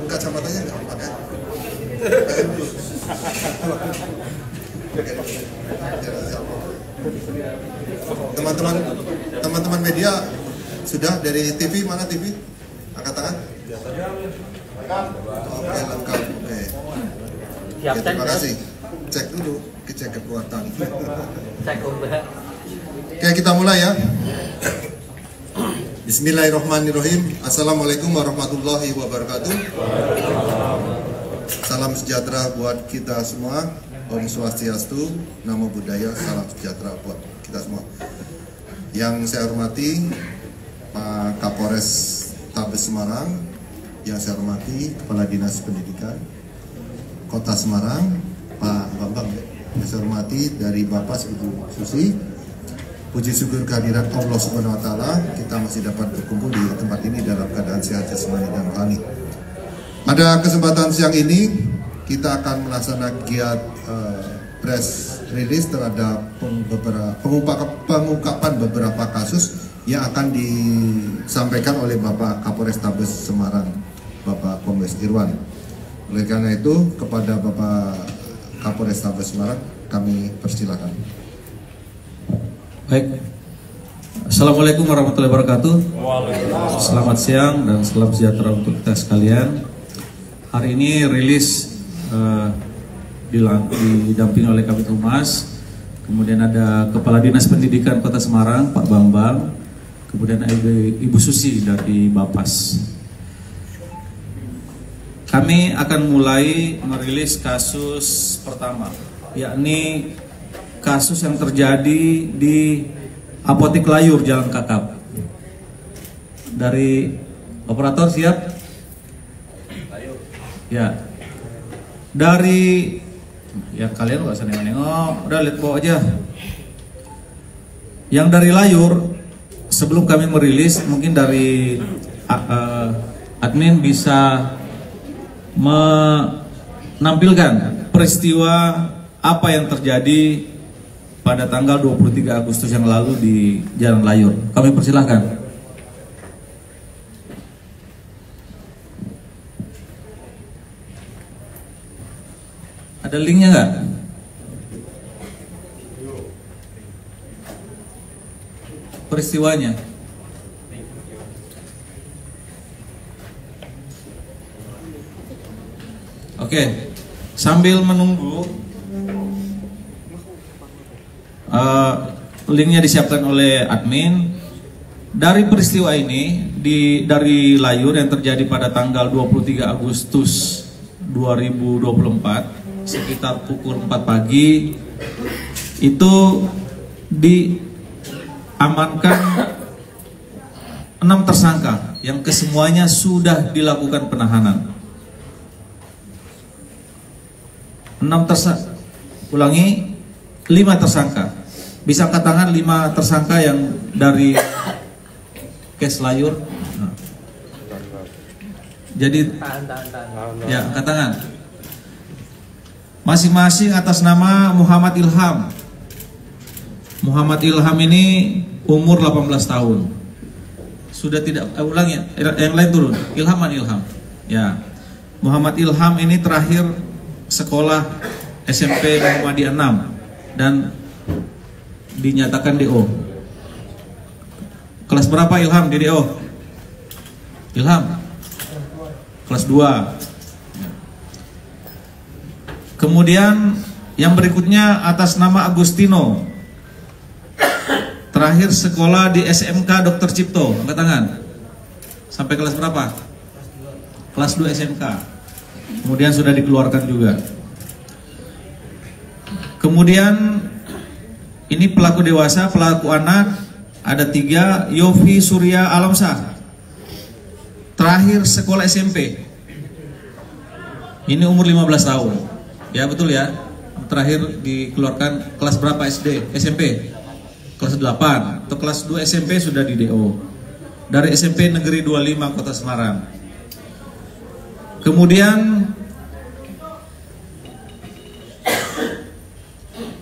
Kacamatanya nggak pakai. Teman-teman media sudah dari TV, mana TV? Angkat tangan. Oke, lengkap. Oke. Ya, terima kasih. Cek dulu, cek kekuatan. Oke, kita mulai ya. Bismillahirrahmanirrahim. Assalamualaikum warahmatullahi wabarakatuh. Salam sejahtera buat kita semua. Om Swastiastu, Namo Buddhaya, salam sejahtera buat kita semua. Yang saya hormati Pak Kapolres Tabes Semarang, yang saya hormati Kepala Dinas Pendidikan Kota Semarang, Pak Bambang. Yang saya hormati dari Bapak Ibu Susi. Puji syukur kehadirat Allah Subhanahu wa Ta'ala, kita masih dapat berkumpul di tempat ini dalam keadaan sehat jasmani dan rohani. Pada kesempatan siang ini kita akan melaksanakan giat press release terhadap pengungkapan beberapa kasus yang akan disampaikan oleh Bapak Kapolres Tabes Semarang, Bapak Kombes Irwan. Oleh karena itu kepada Bapak Kapolres Tabes Semarang kami persilakan. Baik, Assalamualaikum warahmatullahi wabarakatuh. Selamat siang dan salam sejahtera untuk kita sekalian. Hari ini rilis didampingi oleh Kabid Humas, kemudian ada Kepala Dinas Pendidikan Kota Semarang, Pak Bambang, kemudian Ibu Susi dari Bapas. Kami akan mulai merilis kasus pertama, yakni kasus yang terjadi di Apotik Layur Jalan Kakap. Dari operator siap? Ya. Dari kalian nggak usah nengok-nengok, udah lihat bawa aja. Yang dari Layur, sebelum kami merilis, mungkin dari admin bisa menampilkan peristiwa apa yang terjadi pada tanggal 23 Agustus yang lalu di Jalan Layur. Kami persilahkan. Ada linknya nggak? Peristiwanya. Oke, sambil menunggu linknya disiapkan oleh admin. Dari peristiwa ini dari Layur yang terjadi pada tanggal 23 Agustus 2024 sekitar pukul 4 pagi itu diamankan 6 tersangka yang kesemuanya sudah dilakukan penahanan. 5 tersangka. Bisa angkat tangan 5 tersangka yang dari Kes Layur. Nah. Jadi ya, angkat tangan. Masing-masing atas nama Muhammad Ilham. Muhammad Ilham ini umur 18 tahun. Sudah tidak, ulangi, yang lain turun. Ilham. Ya, Muhammad Ilham ini terakhir sekolah SMP Muhammadiyah 6 dan dinyatakan DO. Kelas berapa Ilham di DO? Ilham? Kelas 2. Kemudian yang berikutnya atas nama Agustino, terakhir sekolah di SMK Dr. Cipto. Angkat tangan. Sampai kelas berapa? Kelas 2 SMK. Kemudian sudah dikeluarkan juga. Kemudian ini pelaku dewasa, pelaku anak ada 3. Yofi Surya Alamsah, terakhir sekolah SMP. Ini umur 15 tahun. Ya betul ya. Terakhir dikeluarkan kelas berapa SMP? Kelas 8 atau kelas 2 SMP sudah di DO dari SMP Negeri 25 Kota Semarang. Kemudian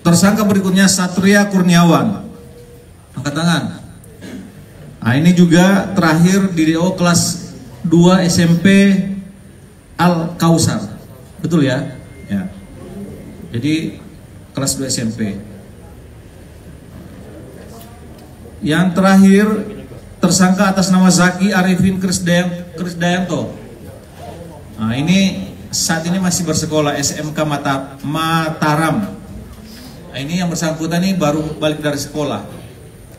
tersangka berikutnya Satria Kurniawan, angkat tangan. Nah ini juga terakhir di DO kelas 2 SMP Al Kausar, betul ya? Ya. Jadi kelas 2 SMP. Yang terakhir tersangka atas nama Zaki Arifin Krisdayanto. Nah ini saat ini masih bersekolah SMK Mataram. Nah, ini yang bersangkutan ini baru balik dari sekolah.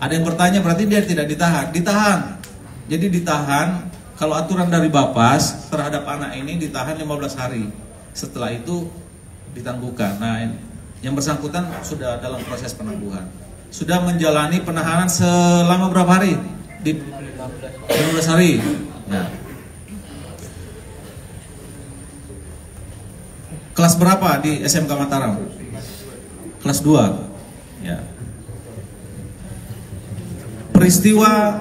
Ada yang bertanya berarti dia tidak ditahan? Ditahan. Jadi ditahan kalau aturan dari Bapas terhadap anak ini ditahan 15 hari. Setelah itu ditangguhkan. Nah yang bersangkutan sudah dalam proses penangguhan. Sudah menjalani penahanan selama berapa hari? Di 15 hari. Ya. Kelas berapa di SMK Mataram? Kelas 2. Ya. Peristiwa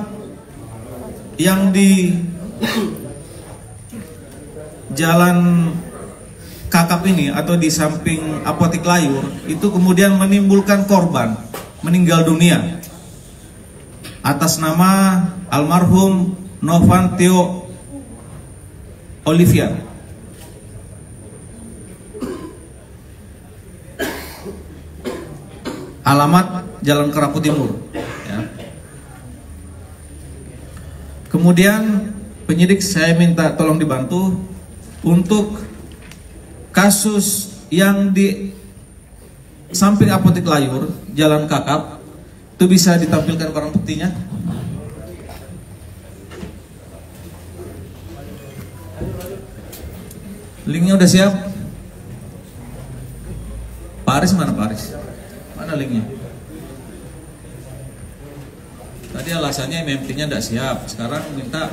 yang di Jalan Kakap ini atau di samping Apotik Layur itu kemudian menimbulkan korban meninggal dunia atas nama almarhum Novantio Olivia. Alamat Jalan Kerapu Timur. Ya. Kemudian penyidik saya minta tolong dibantu untuk kasus yang di samping Apotik Layur, Jalan Kakap, itu bisa ditampilkan barang buktinya. Linknya udah siap? Pak Aris mana Pak Aris? Mana linknya? Tadi alasannya MMT-nya tidak siap, sekarang minta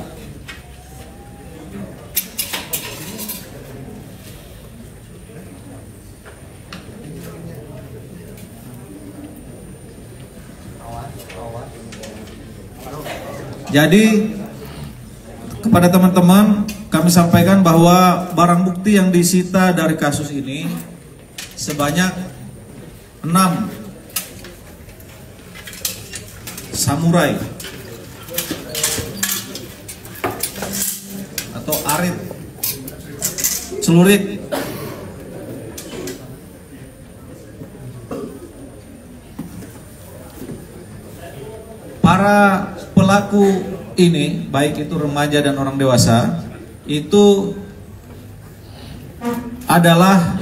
Jadi kepada teman-teman kami sampaikan bahwa barang bukti yang disita dari kasus ini sebanyak 6 samurai atau arit, celurit, para pelaku ini, baik itu remaja dan orang dewasa, itu adalah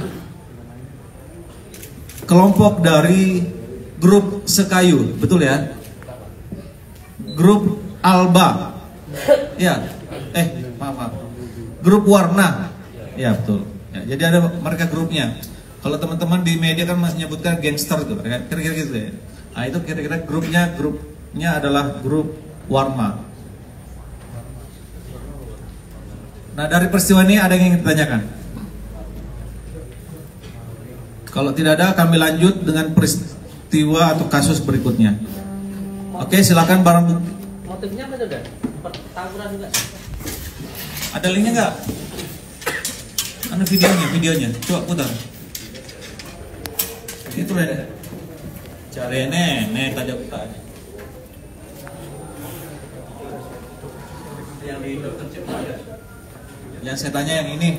kelompok dari grup Sekayu, betul ya? Grup Alba, ya? Maaf. Grup Warna, ya betul. Ya, jadi ada mereka grupnya. Kalau teman-teman di media kan masih menyebutkan gangster itu, kira-kira gitu ya. Nah itu kira-kira grupnya adalah grup Warma. Nah dari peristiwa ini ada yang ingin ditanyakan? Kalau tidak ada kami lanjut dengan peristiwa atau kasus berikutnya. Oke silakan barang bukti. Motifnya apa sudah? Tawuran juga? Ada linknya nggak? Ada videonya. Coba putar. Itu ya. Cari nih tajam utanya. Yang di Dr. Cipto ada. Yang saya tanya yang ini.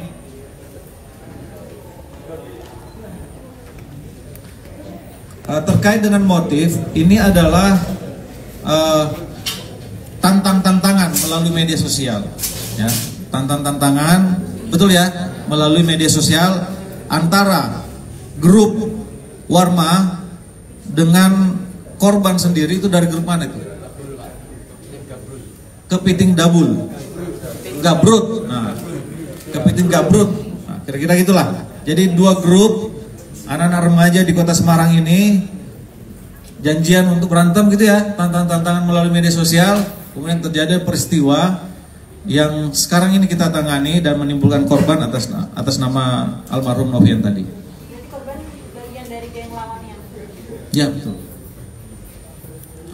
Terkait dengan motif, ini adalah tantangan melalui media sosial, ya, tantangan, betul ya, melalui media sosial antara grup Warma dengan korban sendiri. Itu dari grup mana itu? Kepiting Dabul, Gabrut, nah, Kepiting Gabrut, nah, kira-kira gitulah. Jadi dua grup anak-anak remaja di kota Semarang ini janjian untuk berantem gitu ya, tantangan melalui media sosial. Kemudian terjadi peristiwa yang sekarang ini kita tangani dan menimbulkan korban atas nama almarhum Novian tadi. Jadi korban bagian dari geng lawannya. Ya betul.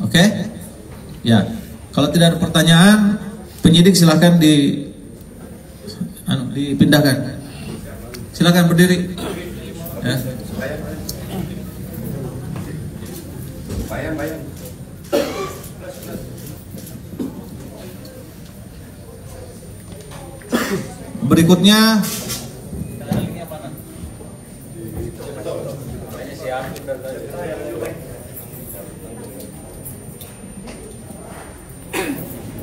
Oke? Ya. Kalau tidak ada pertanyaan, penyidik silakan dipindahkan. Silakan berdiri. Ya. Bayang.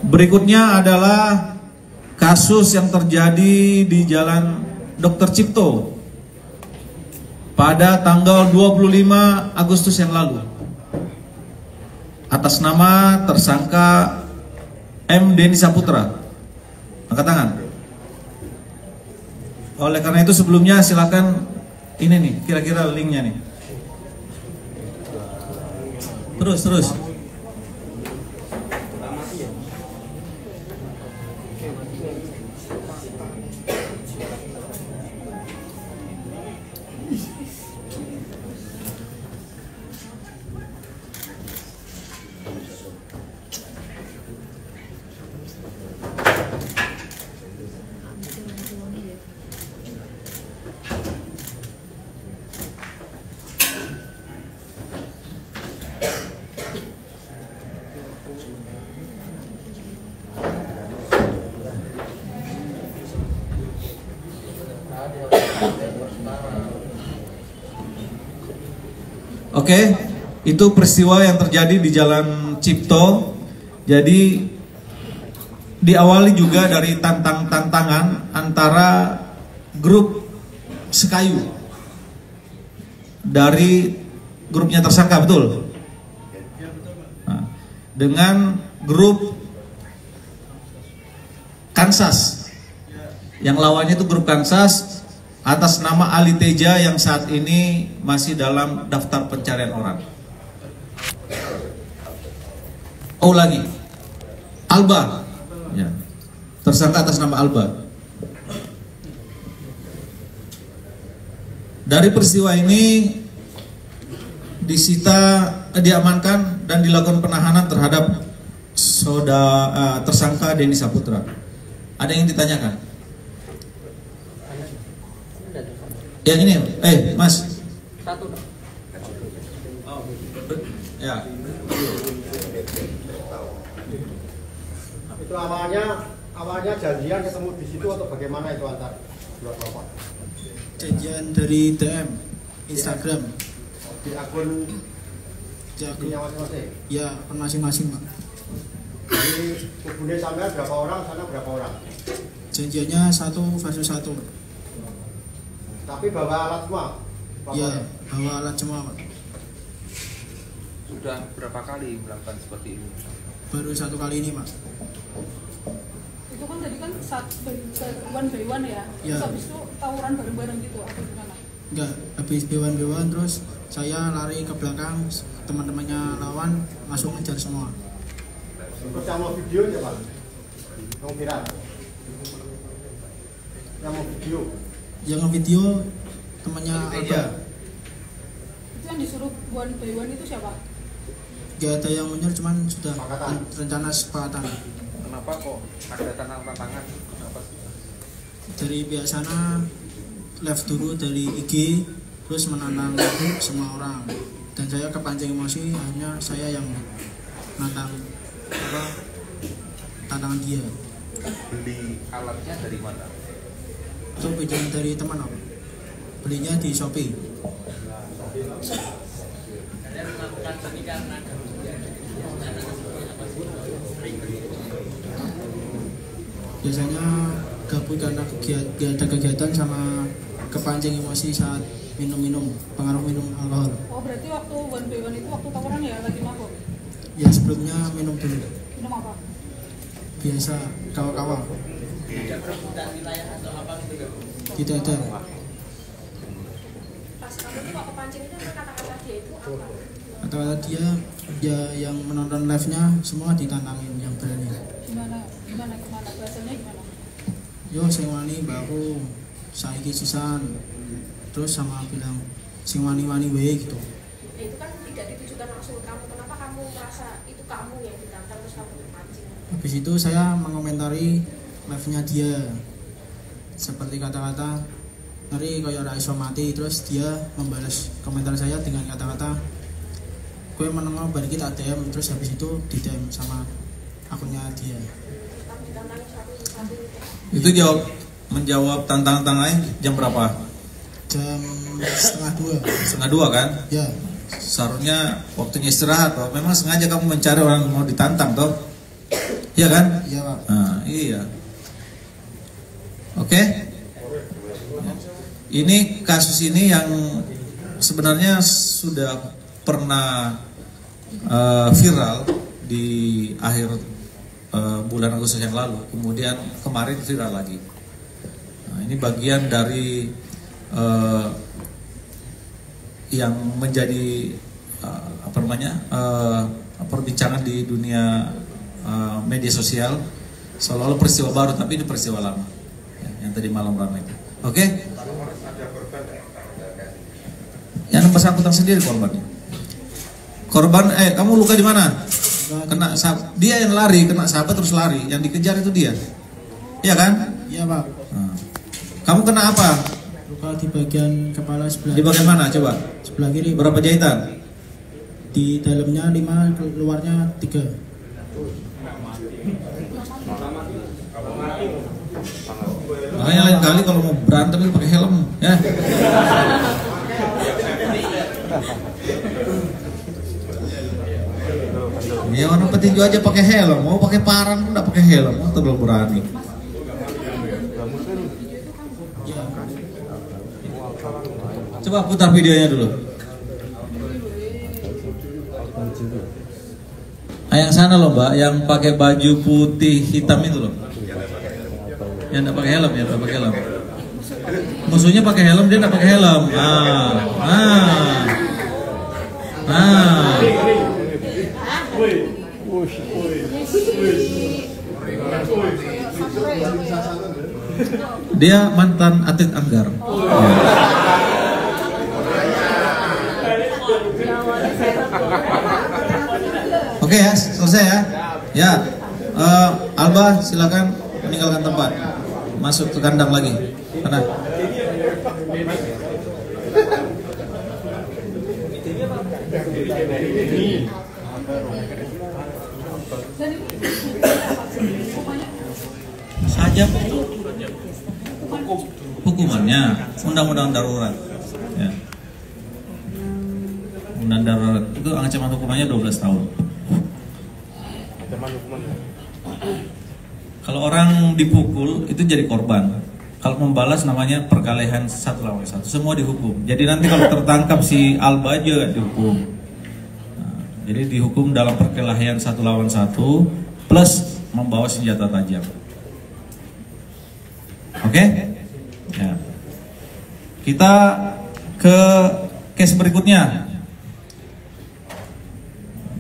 Berikutnya adalah kasus yang terjadi di Jalan Dr. Cipto pada tanggal 25 Agustus yang lalu atas nama tersangka M. Denny Saputra. Angkat tangan. Oleh karena itu sebelumnya silakan ini nih, kira-kira linknya nih. Terus. Oke, itu peristiwa yang terjadi di Jalan Cipto. Jadi diawali juga dari tantangan antara grup Sekayu dari grupnya tersangka, betul? Nah, dengan grup Kansas, yang lawannya itu grup Kansas atas nama Ali Teja yang saat ini masih dalam daftar pencarian orang. Oh lagi, Alba, ya, tersangka atas nama Alba. Dari peristiwa ini diamankan dan dilakukan penahanan terhadap tersangka Denny Saputra. Ada yang ditanyakan? Yang ini, Mas. Satu. Oh, ya. Itu awalnya janjian ketemu di situ atau bagaimana itu antar dua kelompok? Janjian dari DM Instagram. Di akun masing-masing? Ya, akun masing-masing, Pak. Jadi kubunya sampai berapa orang, sana berapa orang? Janjiannya 1 versus 1. Tapi bawa alat semua? Ya, bawa alat semua, Pak. Sudah berapa kali melakukan seperti ini? Baru 1 kali ini, Pak. Itu kan tadi kan one by one ya? Ya. Terus habis itu tawuran bareng-bareng gitu atau gimana? Enggak, habis bewan-bewan terus saya lari ke belakang, teman-temannya lawan masuk ngejar semua. Terus yang mau video siapa? Yang viral? Yang mau video? Yang ngevideo temannya Alba. Itu yang disuruh one by one itu siapa? Gak ada yang menyer, cuman sudah Sepakatan. rencana sepakatan. Kenapa kok ada tantangan? Kenapa sih? Dari pihak sana live dulu dari IG, terus menantang semua orang. Dan saya kepancing emosi, akhirnya saya yang nantang tantangan dia. beli alatnya dari mana? Itu pinjam dari teman Om. Belinya di Shopee. Biasanya gabut karena ada kegiatan sama kepancing emosi saat minum-minum, pengaruh minum alkohol. Oh berarti waktu one by one itu waktu tawuran ya lagi mabuk? Ya sebelumnya minum dulu. Minum apa? Biasa kawa-kawa. Tidak ada. Pas kamu tuh waktu pancing itu kata-kata dia itu apa? Kata-kata dia ya yang menonton live-nya semua ditantangin yang berani. Gimana bahasanya gimana? Yo sing wani baru saiki sisan. Terus sama bilang sing wani-wani wae gitu. Ya, itu kan tidak ditujukan langsung ke kamu. Kenapa kamu merasa itu kamu yang ditantang terus kamu pancing? Habis itu saya mengomentari live-nya dia. Seperti kata-kata ngeri kaya ora iso mati, terus dia membalas komentar saya dengan kata-kata gue menengok bar kita DM, terus habis itu di DM sama akunnya dia. Kamu ditantang satu Itu menjawab tantangan lain jam berapa? Jam setengah 2. Setengah 2 kan? Ya, Seharusnya waktunya istirahat toh. Memang sengaja kamu mencari orang yang mau ditantang toh? Iya kan? iya Pak. Nah, iya. Oke. Ini kasus ini yang sebenarnya sudah pernah viral di akhir bulan Agustus yang lalu. Kemudian kemarin viral lagi. Nah, ini bagian dari yang menjadi perbincangan di dunia media sosial, seolah-olah peristiwa baru, tapi ini peristiwa lama ya, yang tadi malam ramai itu. Oke? Yang bersangkutan sendiri korbannya. Korban, kamu luka di mana? Kena dia yang lari, kena sahabat terus lari, yang dikejar itu dia. Iya kan? Iya Pak. Nah. Kamu kena apa? Luka di bagian kepala sebelah. Di bagian mana? Coba. Sebelah kiri. Berapa jahitan? Di dalamnya 5, luarnya 3. Makanya lain kali kalau mau berantem itu pakai helm, ya. Ya orang petinju aja pakai helm, mau pakai parang pun nggak pakai helm, atau belum berani. Coba putar videonya dulu. Yang sana loh Mbak, yang pakai baju putih hitam itu loh. Yang nggak pakai helm ya, nggak pakai helm. Musuhnya pakai helm, dia nggak pakai helm. Dia mantan atlet Anggar. Oke ya, selesai ya. Ya, Alba silakan meninggalkan tempat, masuk ke kandang lagi. Mana? Saja hukumannya undang-undang darurat. Ya. Undang darurat itu ancaman hukumannya 12 tahun. Kalau orang dipukul itu jadi korban. Kalau membalas namanya perkelahian 1 lawan 1. Semua dihukum. Jadi nanti kalau tertangkap si Alba juga dihukum. Nah, jadi dihukum dalam perkelahian 1 lawan 1 plus membawa senjata tajam. Oke? Ya. Kita ke case berikutnya.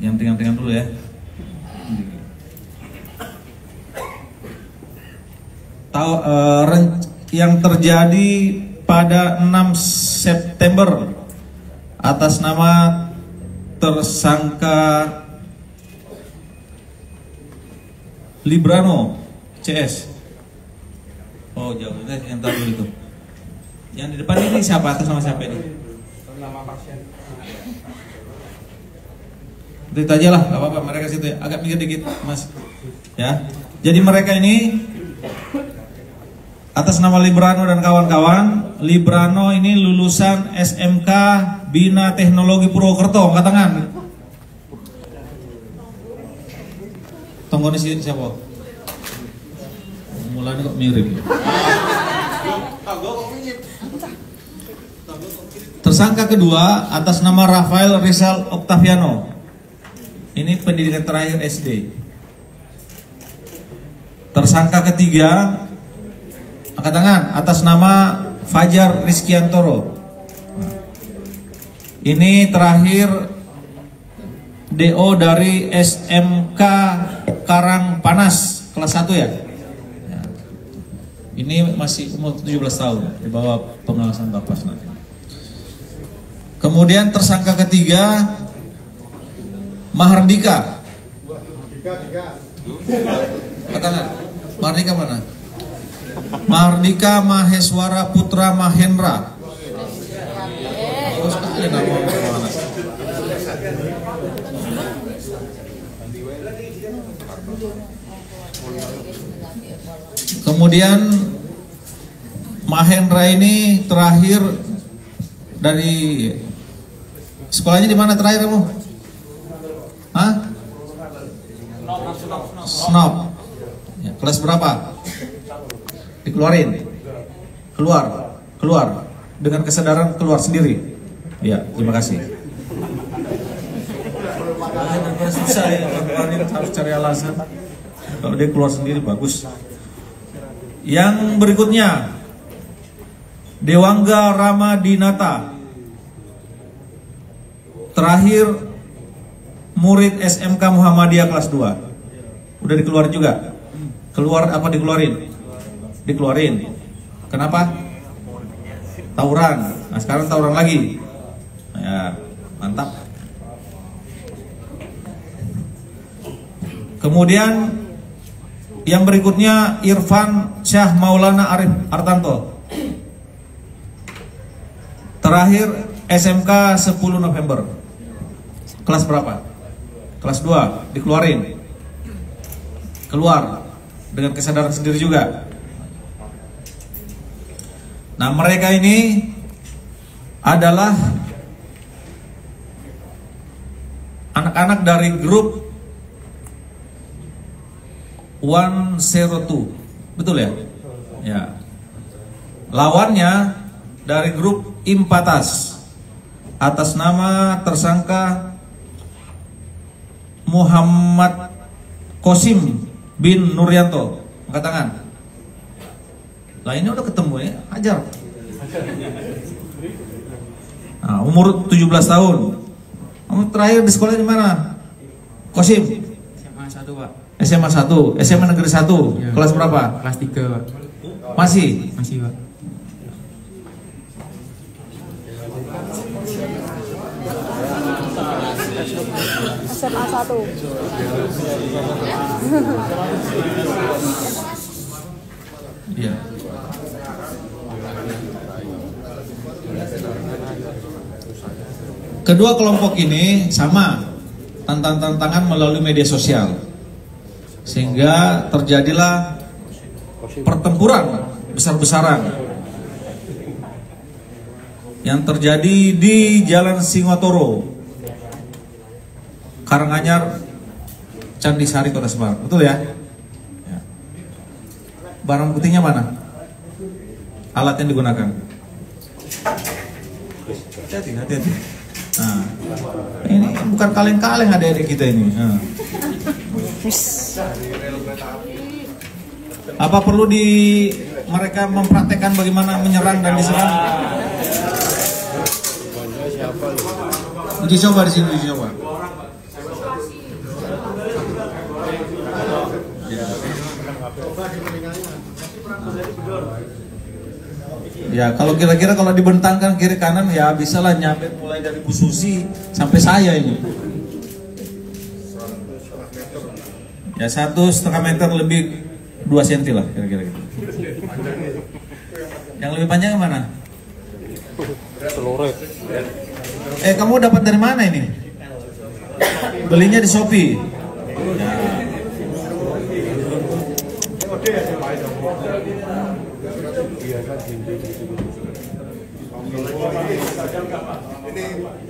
Yang ringan-ringan dulu ya. Yang terjadi pada 6 September atas nama tersangka Librano CS. Oh jauh deh, yang tadi itu. Yang di depan ini siapa? Atas nama siapa ini? Nama pasien. Itu aja lah, gak apa-apa, mereka situ ya. Agak mikir dikit mas. Ya, jadi mereka ini atas nama Librano dan kawan-kawan. Librano ini lulusan SMK Bina Teknologi Purwokerto. Angkat tangan. Tunggu di sini siapa? Mulanya kok mirip. Tersangka kedua atas nama Rafael Rizal Octaviano. Ini pendidikan terakhir SD. Tersangka ketiga, angkat tangan, atas nama Fajar Rizkiantoro. Ini terakhir DO dari SMK Karang Panas kelas 1 ya. Ini masih umur 17 tahun, di bawah pengawasan Bapas nanti. Kemudian tersangka ketiga Mahardika. Katakan, Mahardika mana? Mahardika Maheswara Putra Mahendra. Oh, sekali nama mana? Kemudian Mahendra ini terakhir dari sekolahnya di mana terakhir kamu? Hah? Snop. Ya, kelas berapa? Dikeluarin. Keluar. Dengan kesadaran keluar sendiri. Ya, terima kasih. Susah ya, harus cari alasan. Kalau dia keluar sendiri bagus. Yang berikutnya Dewangga Ramadinata. Terakhir murid SMK Muhammadiyah kelas 2. Udah dikeluarin juga. Keluar apa dikeluarin? Dikeluarin. Kenapa? Tawuran. Nah, sekarang tawuran lagi. Ya, mantap. Kemudian yang berikutnya Irfan Syah Maulana Arif Artanto. Terakhir SMK 10 November. Kelas berapa? Kelas 2, dikeluarin. Keluar dengan kesadaran sendiri juga. Nah, mereka ini adalah anak-anak dari grup 102. Betul ya? Ya. Lawannya dari grup Impatas atas nama tersangka Muhammad Kosim bin Nuryanto. Angkat tangan. Lah ini udah ketemu ya, ajar. Nah, umur 17 tahun. Kamu terakhir di sekolah di mana? Kosim? SMA 1, Pak. SMA 1, SMA Negeri 1. Ya. Kelas berapa? Kelas 3, Pak. Masih, Pak. SMA 1. Iya. Kedua kelompok ini sama, tantangan melalui media sosial, sehingga terjadilah pertempuran besar-besaran yang terjadi di Jalan Singotoro, Karanganyar, Candi Sari, Kota Semarang. Betul ya? Ya. Barang buktinya mana? Alat yang digunakan. Hati-hati. Nah, ini bukan kaleng-kaleng adik-adik kita ini. Nah. Apa perlu mereka mempraktekkan bagaimana menyerang dan diserang? Uji coba di sini, uji coba. Ya, kalau kira-kira kalau dibentangkan kiri kanan ya bisalah nyampe mulai dari Bu Susi sampai saya ini. Ya 1,5 meter lebih 2 cm lah kira-kira gitu. Yang lebih panjang yang mana? Kamu dapat dari mana ini? Belinya di Shopee. Ya. Ini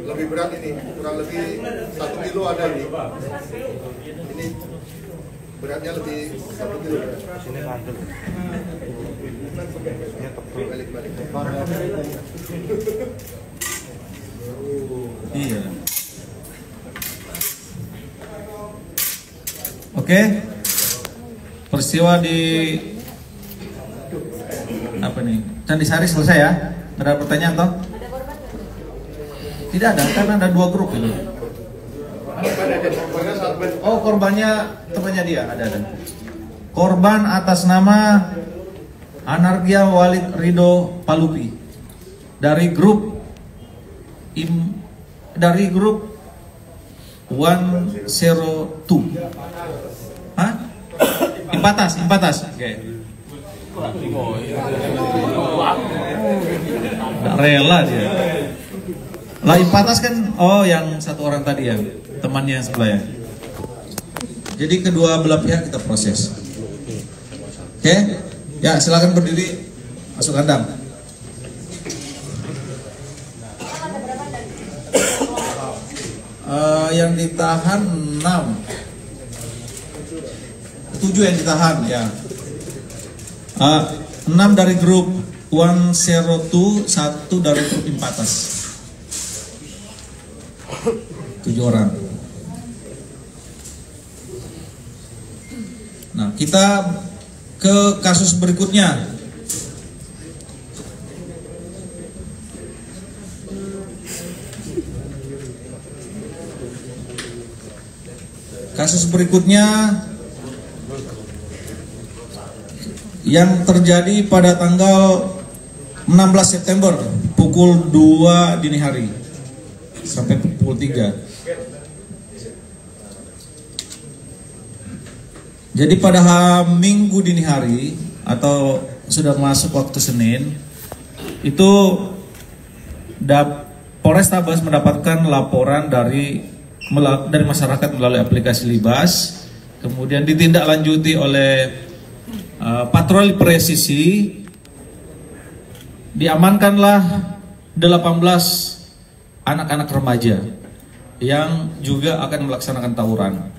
lebih berat ini, kurang lebih 1 kilo ada ini. Ini beratnya lebih 1 kilo. Sini kandel. Balik-balik. Iya. Oke. Peristiwa di apa nih? Candi Sari selesai ya? Ada pertanyaan toh? Ada korban nggak? Tidak ada, karena ada 2 grup itu. Oh, korbannya temannya dia, ada. Korban atas nama Anargia Walid Rido Palupi dari grup 102. Hah? Impatas. Oke. Nggak rela dia. Lah Impatas kan, oh yang satu orang tadi ya, temannya yang sebelahnya. Jadi kedua belah pihak kita proses. Oke? Ya silakan berdiri, masuk kandang. Yang ditahan 6, 7 yang ditahan ya. 6 dari grup 102, 1 dari grup Impatas. 7 orang. Nah, kita ke kasus berikutnya. Kasus berikutnya yang terjadi pada tanggal 16 September pukul 2 dini hari sampai pukul 3. Jadi pada Minggu dini hari atau sudah masuk waktu Senin itu Polrestabes mendapatkan laporan dari masyarakat melalui aplikasi Libas, kemudian ditindaklanjuti oleh patroli presisi, diamankanlah 18 anak-anak remaja yang juga akan melaksanakan tawuran.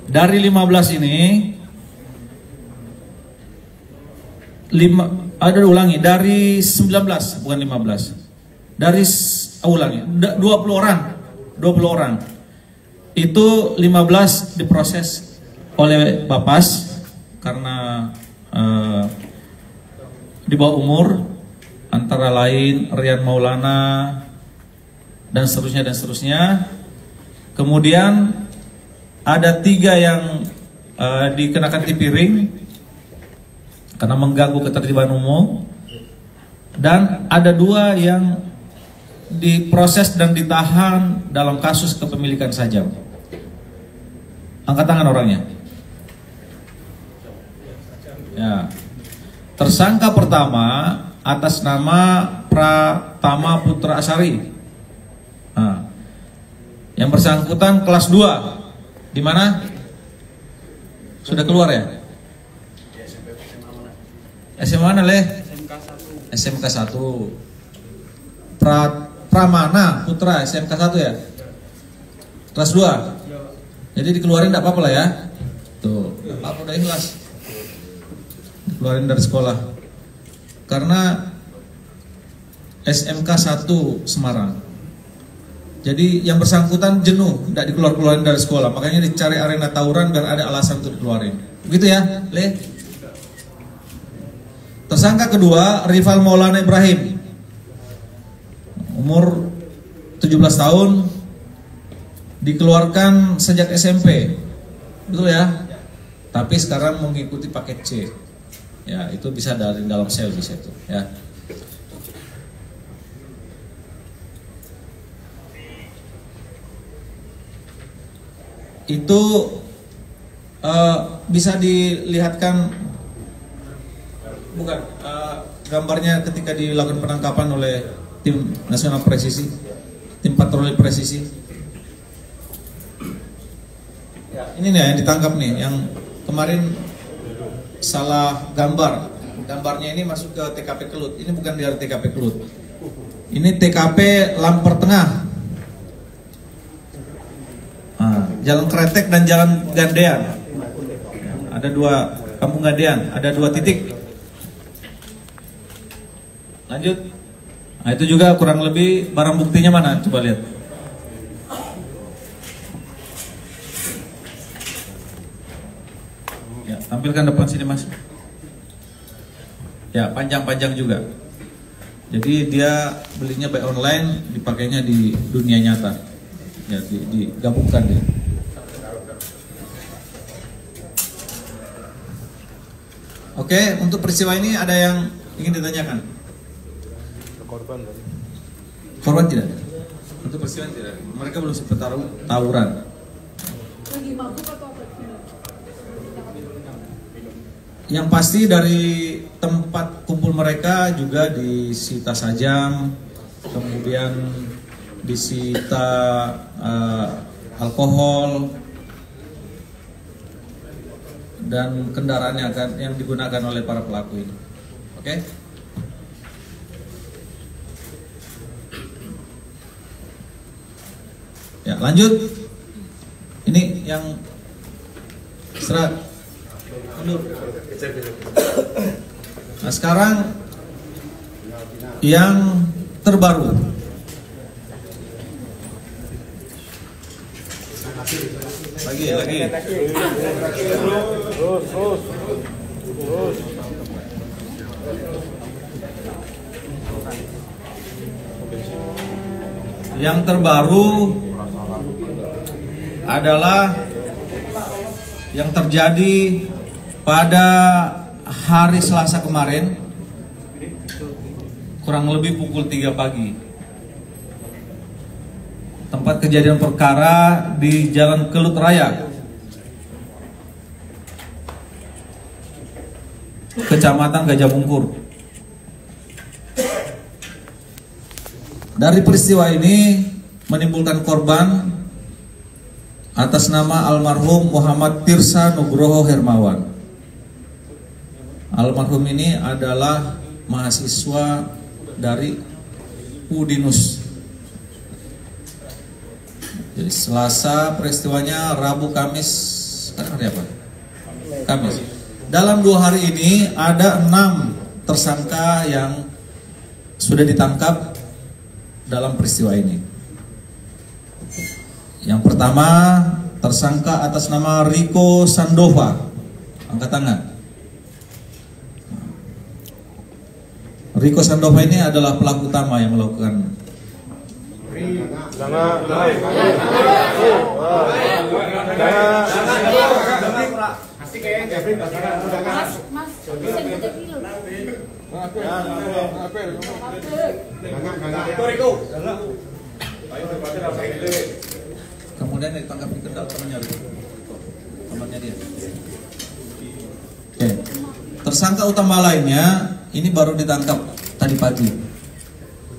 Dari 15 ini, dari 19, bukan 15, dari 20 orang, itu 15 diproses oleh Bapas karena di bawah umur, antara lain Rian Maulana dan seterusnya. Kemudian ada 3 yang dikenakan tipiring karena mengganggu ketertiban umum, dan ada 2 yang diproses dan ditahan dalam kasus kepemilikan sajam. Angkat tangan orangnya. Ya. Tersangka pertama atas nama Pratama Putra Asari. Nah, yang bersangkutan kelas 2. Di mana? Sudah keluar ya? SMA mana leh? SMK 1. Pramana Putra SMK 1 ya? Kelas 2. Jadi dikeluarin enggak apa-apa lah ya. Tuh, enggak apa-apa, udah ikhlas. Dikeluarin dari sekolah. Karena SMK 1 Semarang. Jadi yang bersangkutan jenuh, enggak dikeluarin dari sekolah. Makanya dicari arena tawuran biar ada alasan untuk dikeluarin. Begitu ya, Le? Tersangka kedua, Rival Maulana Ibrahim. Umur 17 tahun, dikeluarkan sejak SMP, betul ya? Tapi sekarang mengikuti paket C, ya itu bisa dari dalam sel bisa itu, ya. Itu bisa dilihatkan, bukan gambarnya ketika dilakukan penangkapan oleh tim nasional presisi, tim patroli presisi. Ya, ini nih yang ditangkap nih, yang kemarin salah gambar. Gambarnya ini masuk ke TKP Kelut. Ini bukan dari TKP Kelut. Ini TKP Lamper Tengah. Nah, Jalan Kretek dan Jalan Gandean. Ada 2 Kampung Gandean, ada 2 titik. Lanjut. Nah, itu juga kurang lebih barang buktinya mana? Coba lihat. Ya, tampilkan depan sini, Mas. Ya, panjang-panjang juga. Jadi dia belinya by online, dipakainya di dunia nyata. Ya, digabungkan dia. Oke, untuk peristiwa ini ada yang ingin ditanyakan? Korban tidak ada. Untuk peristiwa ini tidak ada. Mereka belum sempat tawuran. Lagi mabuk atau apa? Yang pasti dari tempat kumpul mereka juga disita sajam, kemudian disita alkohol dan kendaraan yang digunakan oleh para pelaku ini. Oke? Ya, lanjut. Ini yang serat. Mundur. Nah, sekarang yang terbaru. Lagi. Terus. Yang terbaru adalah yang terjadi pada hari Selasa kemarin, kurang lebih pukul 3 pagi. Tempat kejadian perkara di Jalan Kelut Raya, Kecamatan Gajah Mungkur. Dari peristiwa ini menimbulkan korban atas nama almarhum Muhammad Tirsa Nugroho Hermawan. Almarhum ini adalah mahasiswa dari Udinus. Jadi Selasa peristiwanya, Rabu, Kamis, hari apa? Kamis. Dalam 2 hari ini ada 6 tersangka yang sudah ditangkap dalam peristiwa ini. Yang pertama, tersangka atas nama Riko Sandova. Angkat tangan. Riko Sandova ini adalah pelaku utama yang melakukan. Mas, bisa diketik dulu. Kemudian ditangkap di Kendal temannya dia. Oke. Tersangka utama lainnya ini baru ditangkap tadi pagi.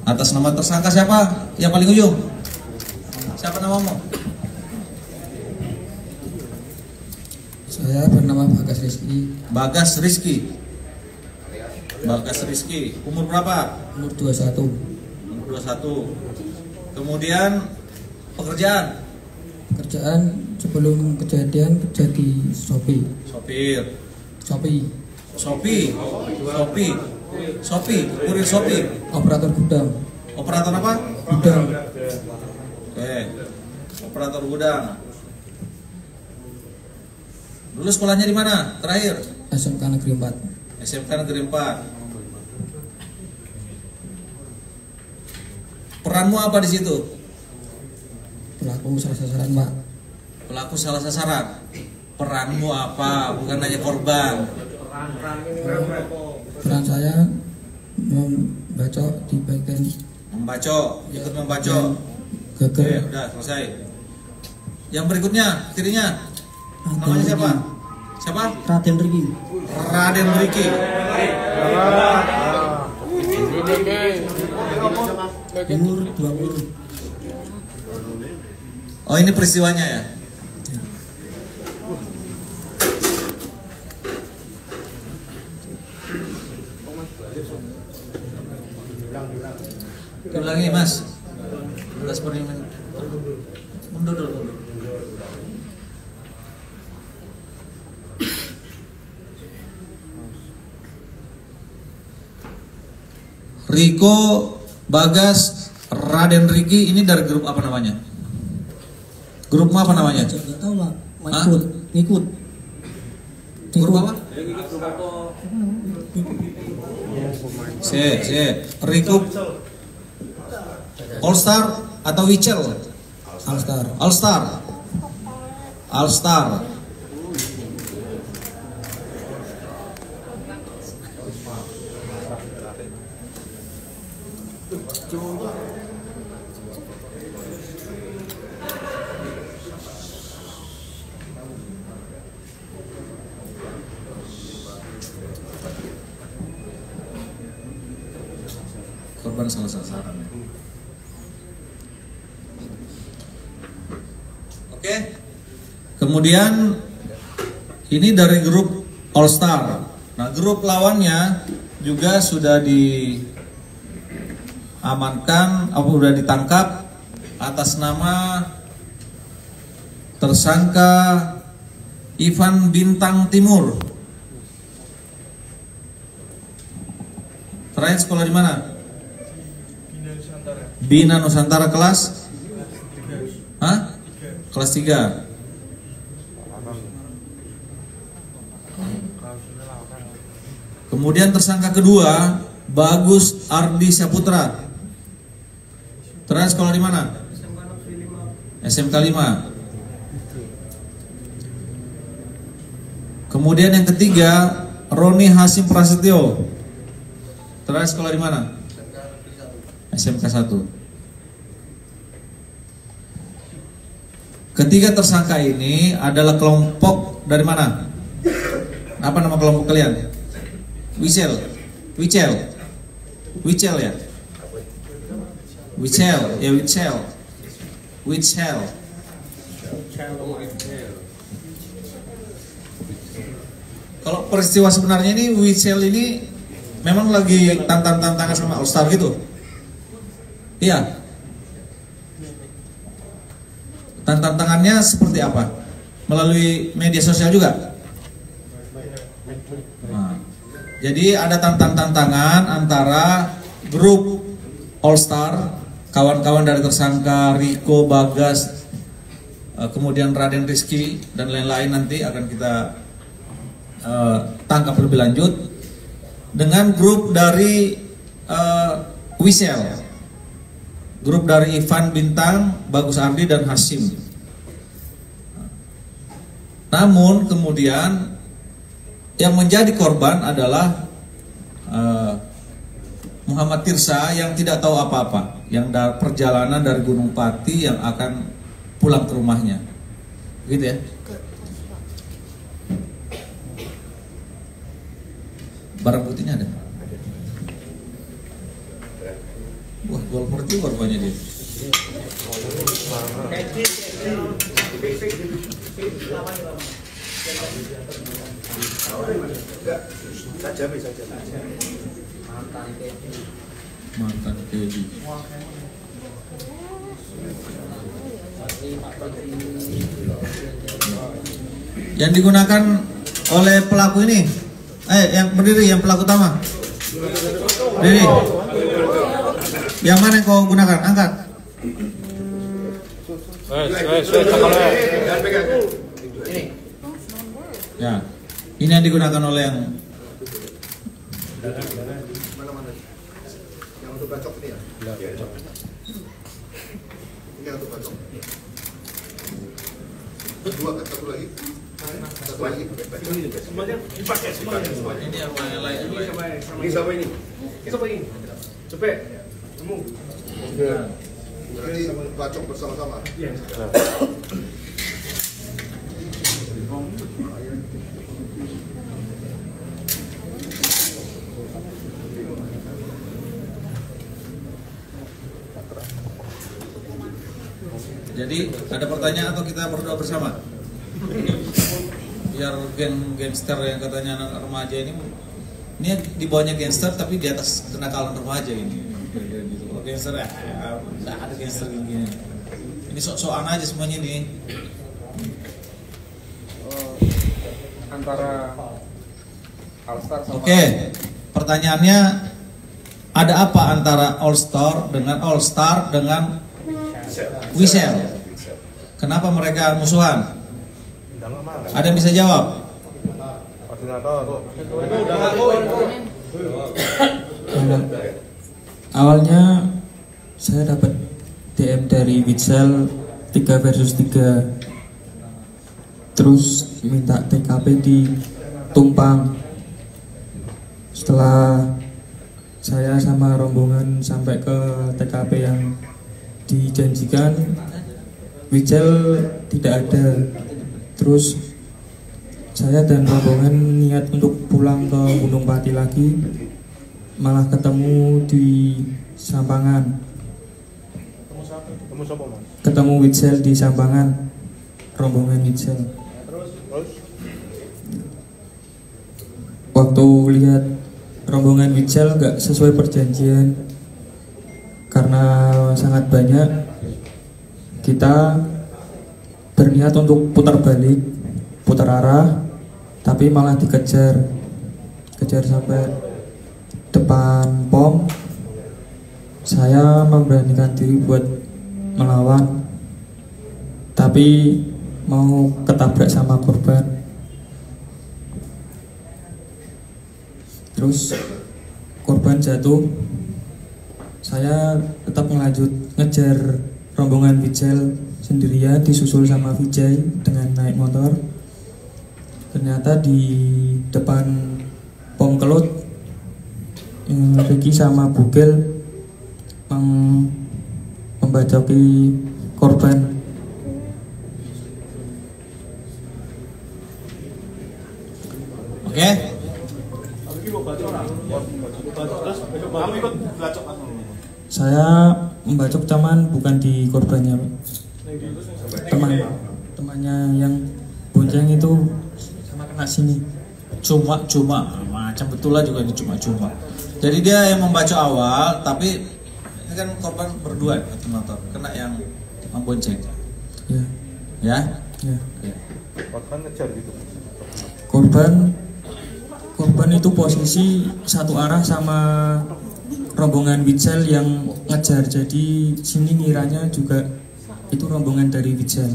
Atas nama tersangka siapa? Yang paling ujung. Siapa namamu? Saya bernama Bagas Rizky. Bagas Rizky. Bagas Rizky. Umur berapa? Umur 21. Umur 21. Kemudian pekerjaan sebelum kejadian kerja di Shopee. Kurir Shopee. Operator gudang. Operator apa? Gudang. Oke. Operator gudang. Dulu sekolahnya di mana? Terakhir? SMK Negeri 4. SMK Negeri 4. Peranmu apa di situ? Pelaku salah sasaran, Pak. Pelaku salah sasaran. Peranmu apa? Bukan hanya korban. Peran saya membacok di bagian ikut membacok. Oke, geger. udah selesai. Yang berikutnya, kirinya. Namanya siapa? Siapa? Raden Riki. Raden Riki. Umur 20. Oh, ini peristiwanya ya? Ulangi Mas. Atas permintaan. Mundur dulu. Riko, Bagas, Raden Riki ini dari grup apa namanya? Grup apa namanya? Nggak tahu Pak. Ngikut. Grup apa? Riko All Star atau Wichel? All Star. Korban salah sasaran. Oke. Kemudian ini dari grup All Star. Nah, grup lawannya juga sudah diamankan, sudah ditangkap atas nama tersangka Ivan Bintang Timur. Terakhir sekolah di mana? Bina Nusantara kelas? Kelas 3. Kemudian tersangka kedua Bagus Ardi Saputra. Terakhir sekolah di mana? SMK 5. Kemudian yang ketiga Roni Hasim Prasetyo. Terakhir sekolah di mana? SMK 1. Ketiga tersangka ini adalah kelompok dari mana? Apa nama kelompok kalian? Wichel ya? Wichel. Kalau peristiwa sebenarnya ini Wichel ini memang lagi tantangan sama All Star gitu. Iya. Tantangannya seperti apa? Melalui media sosial juga? Nah, jadi ada tantangan antara grup All Star, kawan-kawan dari tersangka Riko, Bagas, kemudian Raden Rizky dan lain-lain nanti akan kita tangkap lebih lanjut, dengan grup dari Wichel. Grup dari Ivan Bintang, Bagus Ardi dan Hasim. Namun kemudian yang menjadi korban adalah Muhammad Tirsa yang tidak tahu apa-apa, yang perjalanan dari Gunung Pati yang akan pulang ke rumahnya, gitu ya. Barang buktinya ada. Wah, golfer juga rupanya dia. Mantan Teddy. Yang digunakan oleh pelaku ini, yang berdiri, yang pelaku utama. Berdiri. Yang mana yang kau gunakan? Angkat. Ya, ini yang digunakan oleh yang yang untuk bacok ini ya? Ini untuk bacok. Satu lagi. Semuanya dipakai semuanya. Ini yang lain. Ini sama ini. Cepet. Temu. Berarti bacok bersama-sama. Iya. Jadi ada pertanyaan atau kita berdoa bersama? Biar gangster yang katanya anak remaja ini Ini di bawahnya gangster tapi di atas kenakalan remaja ini. Gitu. Kalau gangster ya, nggak ada gangster gini. Ini sok-sokan aja semuanya nih. Antara All-Star sama Oke, pertanyaannya ada apa antara All-Star dengan Whistle? Kenapa mereka musuhan? Ada yang bisa jawab? Awalnya saya dapat DM dari Witsel 3 versus 3, terus minta TKP di Tumpang. Setelah saya sama rombongan sampai ke TKP yang dijanjikan, Witsel tidak ada. Terus saya dan rombongan niat untuk pulang ke Gunung Pati lagi, malah ketemu di Sampangan. Ketemu Witsel di Sampangan, rombongan Witsel. Waktu lihat rombongan Witsel gak sesuai perjanjian karena sangat banyak, kita berniat untuk putar balik, putar arah, tapi malah kejar sampai depan pom. Saya memberanikan diri buat melawan, tapi mau ketabrak sama korban. Terus korban jatuh, saya tetap melanjut ngejar rombongan Witsel sendirian, disusul sama Vijay dengan naik motor. Ternyata di depan pom Kelut, Ricky sama Bugel membacoki korban. Oke. Saya membacok cuman bukan di korbannya, Pak. Temannya yang bonceng itu sama kena sini. Cuma macam betul lah juga ini cuma. Jadi dia yang membaca awal, tapi ini kan korban berdua satu motor, kena yang membonceng. Ya. Ya? Ya. Oke. korban ngejar gitu. Korban itu posisi satu arah sama rombongan Witsel yang ngejar. Jadi sini ngiranya juga itu rombongan dari Witsel.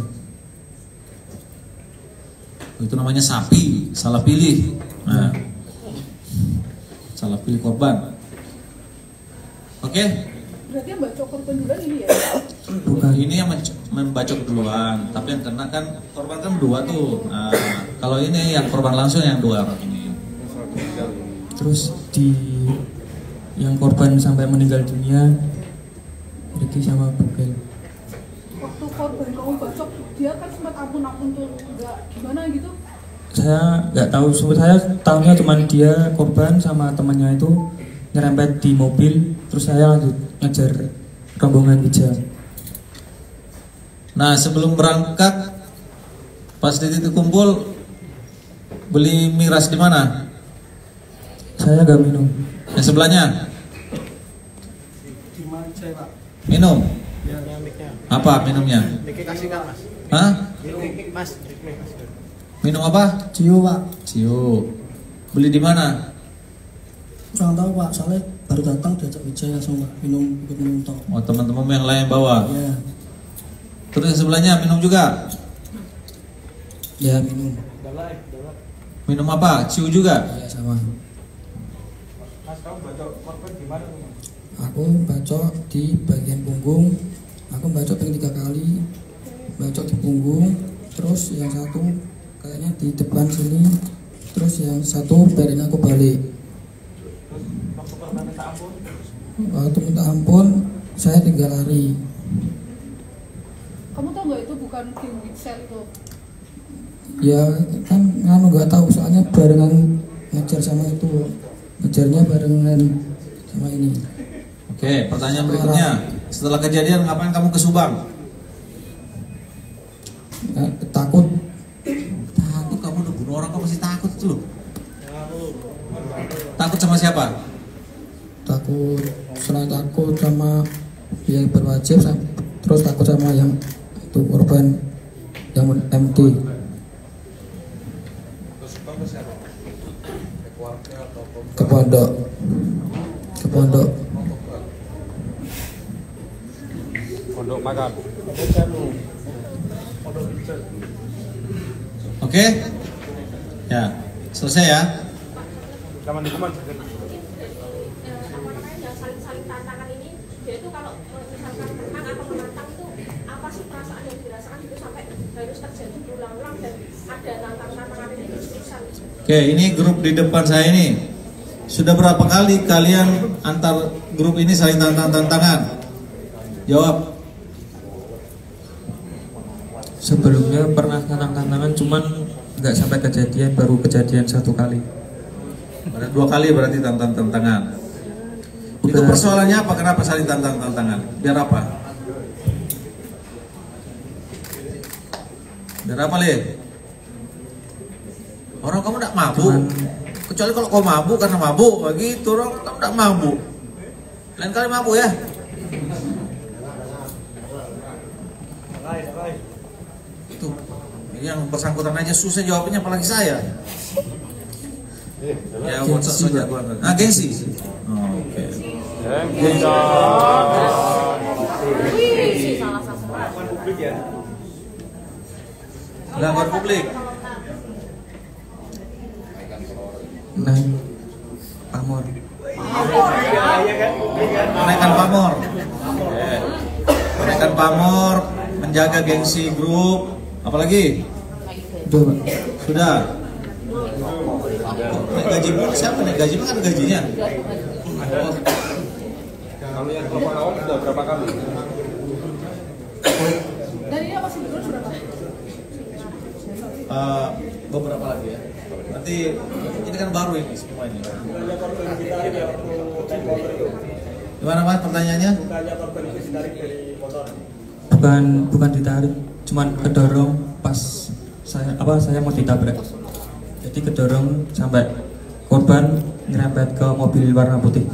Itu namanya sapi, salah pilih. Nah, salah pilih korban. Oke? Berarti yang baca korban duluan ini ya? Bukan. Ini yang membacok duluan, tapi yang kena kan korban kan dua tuh. Nah, kalau ini yang korban langsung yang dua orang ini. Terus di yang korban sampai meninggal dunia, Ricky sama Bugel. Waktu korban kamu bacok, dia kan sempat ampun-ampun tuh, nggak gimana gitu? Saya nggak tahu, saya tahunya cuma dia korban sama temannya itu nyerempet di mobil, terus saya lanjut ngejar rombongan Witsel. Nah, sebelum berangkat pas di titik kumpul beli miras di mana? Saya nggak minum. Yang sebelahnya? Minum? Apa minumnya? Hah? Minum apa? Cio, Pak. Cio. Beli di mana? Kurang tahu, Pak. Soalnya baru datang diajak Wijaya langsung Pak ikut minum toh. Oh, teman-teman yang lain bawa. Ya. Terus yang sebelahnya minum juga? Ya, minum. Minum apa? Cio juga? Ya, sama. Aku bacok di bagian punggung. Aku bacok 3 kali. Bacok di punggung. Terus yang satu kayaknya di depan sini. Terus yang satu biarin aku balik. Waktu minta ampun, saya tinggal lari. Kamu tau nggak itu bukan tim Witsel itu? Ya kan nggak tahu, soalnya barengan ngejar sama itu, ngejarnya barengan sama ini. Oke, pertanyaan berikutnya. Setelah kejadian ngapain kamu ke Subang? Takut. Takut, kamu udah bunuh orang, kamu masih takut tuh loh. Takut Takut sama siapa? Takut, selain takut sama yang berwajib, terus takut sama yang itu korban yang MD. Ke pondok. Pondok makan. Oke? Ya, selesai ya. Kapan yang saling tantangan ini, dia itu kalau misalkan menang atau menantang itu apa sih perasaan yang dirasakan itu sampai harus terjadi berulang-ulang dan ada tantangan ini terus-terusan. Oke, ini grup di depan saya ini. Sudah berapa kali kalian antar grup ini saling tantangan? Jawab. Sebelumnya pernah tantangan, cuman nggak sampai kejadian, baru kejadian 1 kali. Ada 2 kali berarti tantangan. Itu persoalannya apa? Kenapa saling tantangan? Biar apa? Biar apa, Le? Orang kamu tidak mabuk. Kecuali kalau kau mabuk karena mabuk, begitu orang kamu tidak mabuk. Lain kali mabuk ya. Itu yang bersangkutan aja susah jawabnya, apalagi saya. Ya, WhatsApp saja gua. Ah, gengsi. Oh, oke. Wih, salah sasaran. Pelanggan publik. Naik pamor. Menaikkan pamor. Menaikkan pamor, menjaga gengsi grup. Apalagi? Sudah. Naik gaji pun siapa naik gaji? Kan ada gajinya. Kalau yang telepon awal sudah berapa kali? Dan ini masih berurus berapa? Beberapa lagi ya. Nanti ini kan baru ini semua ini. Gimana Mas pertanyaannya? Bukan ditarik, cuman kedorong pas saya mau ditabrak. Jadi kedorong sampai korban nyerempet ke mobil warna putih.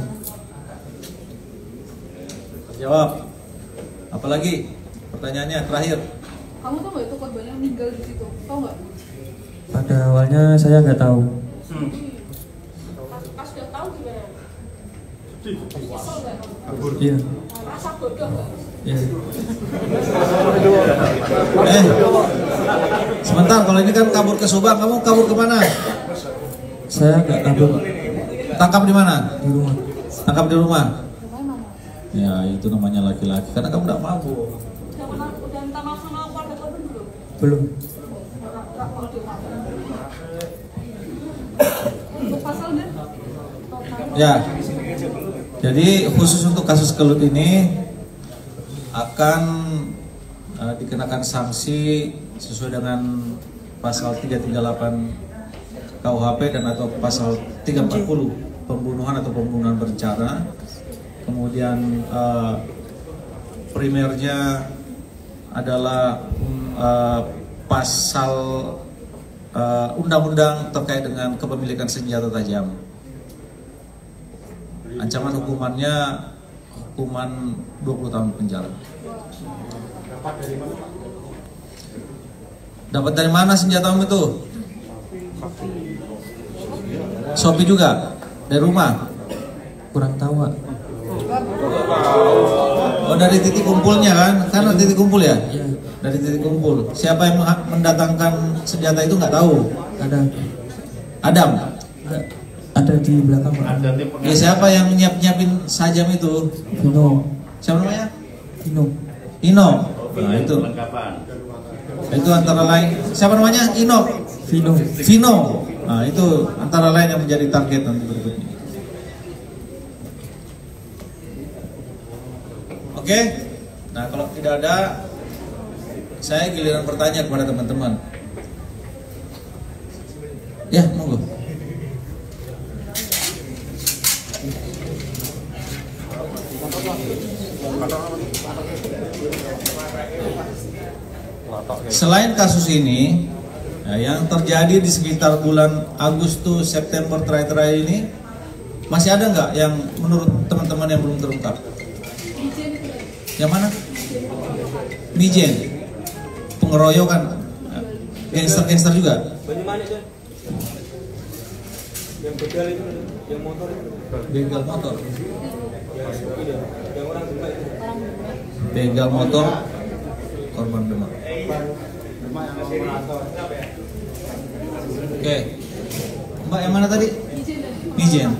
Jawab. Apalagi? Pertanyaannya terakhir. Kamu tahu nggak itu korbannya meninggal di situ? Tahu nggak? Pada awalnya saya nggak tahu. Pas udah tahu gimana? Nyesel nggak? Iya. Rasa bodoh nggak? Iya. Sebentar, kalau ini kan kabur ke Subang, kamu kabur kemana? Saya nggak kabur. Tangkap di mana? Di rumah. Tangkap di rumah. Ya itu namanya laki-laki, karena kamu tidak mabuk. Udah minta maaf sama keluarga korban belum? Belum. Untuk pasal deh. Ya. Jadi khusus untuk kasus kelut ini akan dikenakan sanksi sesuai dengan pasal 338 KUHP dan atau pasal 340 pembunuhan atau pembunuhan berencana. Kemudian primernya adalah pasal undang-undang terkait dengan kepemilikan senjata tajam. Ancaman hukumannya hukuman 20 tahun penjara. Dapat dari mana senjatamu itu? Shopee juga? Dari rumah? Kurang tahu, Pak. Oh, dari titik kumpulnya kan? Karena titik kumpul ya? Iya. Dari titik kumpul. Siapa yang mendatangkan senjata itu nggak tahu? Ada. Adam? Enggak. Ada di belakang, Pak. Ya, siapa yang nyiapin sajam itu? Vino. Siapa namanya? Vino. Ino. Nah itu. Itu antara lain. Siapa namanya? Ino. Vino. Vino. Nah itu antara lain yang menjadi target nanti berikutnya. Oke. Nah kalau tidak ada, saya giliran bertanya kepada teman-teman. Ya, monggo. Selain kasus ini, yang terjadi di sekitar bulan Agustus September terakhir ini, Masih ada nggak yang menurut teman-teman yang belum terungkap? Yang mana? Mijen, pengeroyokan, gangster juga. Yang begal itu, yang motor itu. Begal motor. Yang orang Demak itu. Begal motor, korban Demak. Oke, Mbak yang mana tadi? Mijen.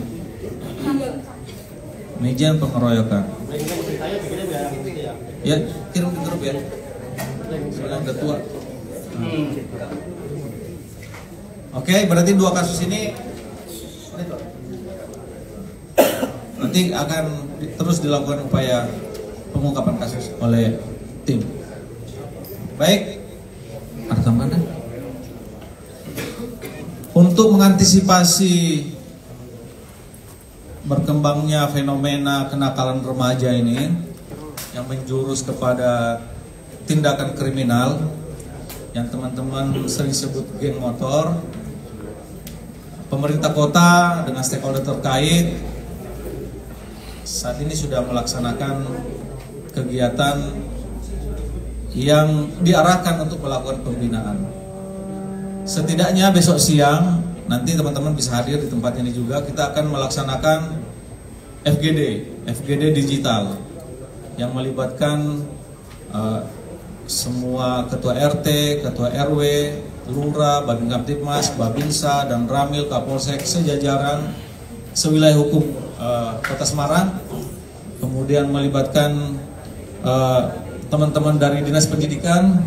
Mijen pengeroyokan. Ya, kirim di grup ya. Soalnya udah tua. Oke, berarti 2 kasus ini nanti akan terus dilakukan upaya pengungkapan kasus oleh tim. Baik, ada tambahan? Untuk mengantisipasi berkembangnya fenomena kenakalan remaja ini yang menjurus kepada tindakan kriminal yang teman-teman sering sebut geng motor, pemerintah kota dengan stakeholder terkait saat ini sudah melaksanakan kegiatan yang diarahkan untuk melakukan pembinaan. Setidaknya besok siang nanti teman-teman bisa hadir di tempat ini juga, kita akan melaksanakan FGD digital yang melibatkan semua ketua RT, ketua RW, lurah, Babin Kamtibmas, Babinsa, dan Ramil, Kapolsek, sejajaran sewilayah hukum Kota Semarang, kemudian melibatkan teman-teman dari Dinas Pendidikan,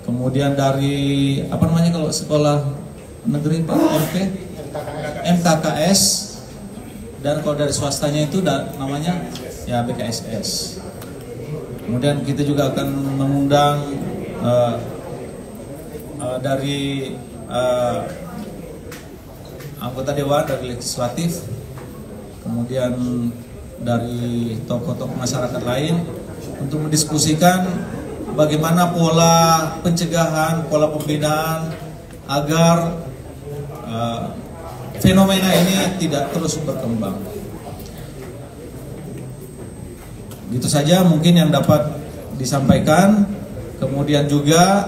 kemudian dari apa namanya kalau sekolah negeri Pak MKKS, dan kalau dari swastanya itu namanya ya BKSS. Kemudian kita juga akan mengundang dari anggota dewan, dari legislatif, kemudian dari tokoh-tokoh masyarakat lain untuk mendiskusikan bagaimana pola pencegahan, pola pembinaan agar fenomena ini tidak terus berkembang. Gitu saja mungkin yang dapat disampaikan. Kemudian juga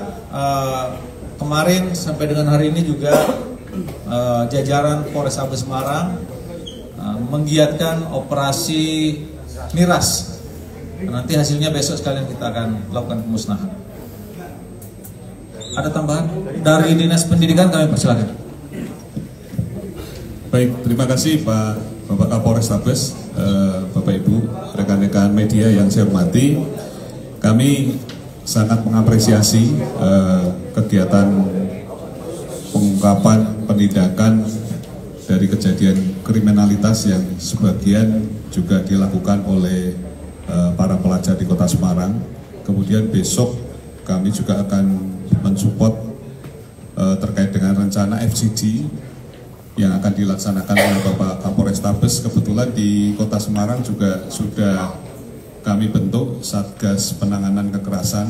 kemarin sampai dengan hari ini juga jajaran Polrestabes Semarang menggiatkan operasi miras. Nanti hasilnya besok sekalian kita akan lakukan pemusnahan. Ada tambahan dari Dinas Pendidikan, kami persilakan. Baik, terima kasih Bapak Kapolrestabes, Bapak Ibu, rekan-rekan media yang saya hormati. Kami sangat mengapresiasi kegiatan pengungkapan penindakan dari kejadian kriminalitas yang sebagian juga dilakukan oleh para pelajar di Kota Semarang. Kemudian besok kami juga akan mensupport terkait dengan rencana FGD yang akan dilaksanakan oleh Bapak Kapolrestabes. Kebetulan di Kota Semarang juga sudah kami bentuk Satgas Penanganan Kekerasan,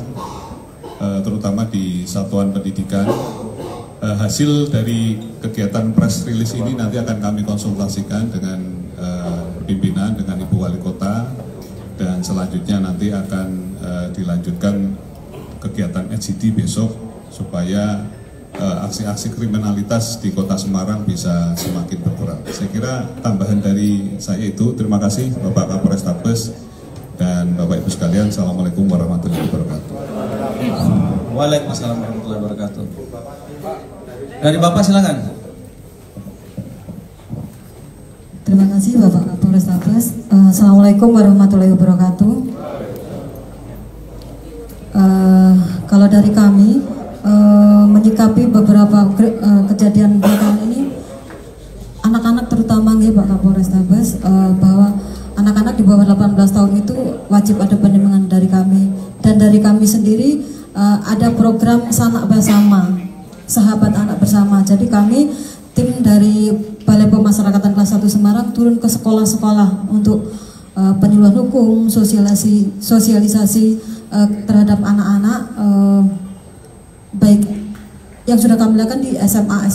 terutama di Satuan Pendidikan. Hasil dari kegiatan press release ini nanti akan kami konsultasikan dengan pimpinan, dengan Ibu Wali Kota, dan selanjutnya nanti akan dilanjutkan kegiatan FGD besok supaya aksi-aksi kriminalitas di Kota Semarang bisa semakin berkurang. Saya kira tambahan dari saya itu. Terima kasih Bapak Kapolrestabes dan Bapak Ibu sekalian. Assalamualaikum warahmatullahi wabarakatuh. Waalaikumsalam warahmatullahi wabarakatuh. Dari Bapak silakan. Terima kasih Bapak Kapolrestabes. Assalamualaikum warahmatullahi wabarakatuh. Kalau dari kami menyikapi beberapa kejadian belakangan ini, anak-anak terutama nih Pak Kapolrestabes, bahwa anak-anak di bawah 18 tahun itu wajib ada pendampingan dari kami, dan dari kami sendiri ada program Sanak Bersama, Sahabat Anak Bersama. Jadi kami tim dari Balai Pemasyarakatan kelas 1 Semarang turun ke sekolah-sekolah untuk penyuluhan hukum, sosialisasi terhadap anak-anak, baik yang sudah kami lakukan di SMA